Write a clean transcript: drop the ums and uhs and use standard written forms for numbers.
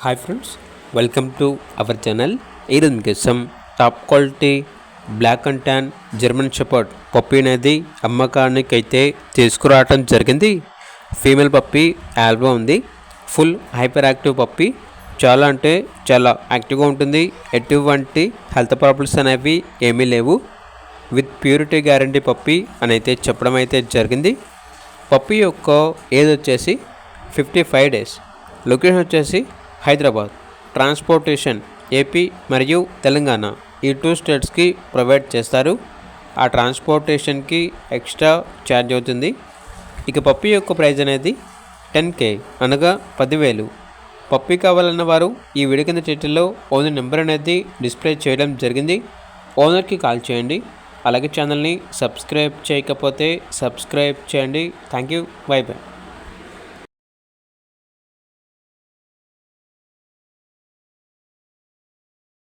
Hi friends, welcome to our channel. ఈరోజు మీకోసం top quality black and tan German shepherd puppy అనేది అమ్మకానికి అయితే తీసుకురావడం జరిగింది. ఫీమేల్ పప్పీ ఆల్బా ఉంది. Full hyperactive puppy. చాలా అంటే చాలా యాక్టివ్గా ఉంటుంది. ఎటువంటి హెల్త్ ప్రాబ్లమ్స్ అనేవి ఏమీ లేవు. విత్ ప్యూరిటీ గ్యారంటీ పప్పీ అని అయితే చెప్పడం అయితే జరిగింది. పప్పీ యొక్క ఏజ్ వచ్చేసి 55 days. లొకేషన్ వచ్చేసి హైదరాబాద్. ట్రాన్స్పోర్టేషన్ ఏపీ మరియు తెలంగాణ ఈ 2 స్టేట్స్కి ప్రొవైడ్ చేస్తారు. ఆ ట్రాన్స్పోర్టేషన్కి ఎక్స్ట్రా ఛార్జ్ అవుతుంది. ఇక పప్పీ యొక్క ప్రైస్ అనేది 10K అనగా 10,000. పప్పీ కావాలన్న వారు ఈ వీడియో కింద టైటిల్లో ఓనర్ నెంబర్ అనేది డిస్ప్లే చేయడం జరిగింది. ఓనర్కి కాల్ చేయండి. అలాగే ఛానల్ని సబ్స్క్రైబ్ చేయకపోతే సబ్స్క్రైబ్ చేయండి. Thank you. By by.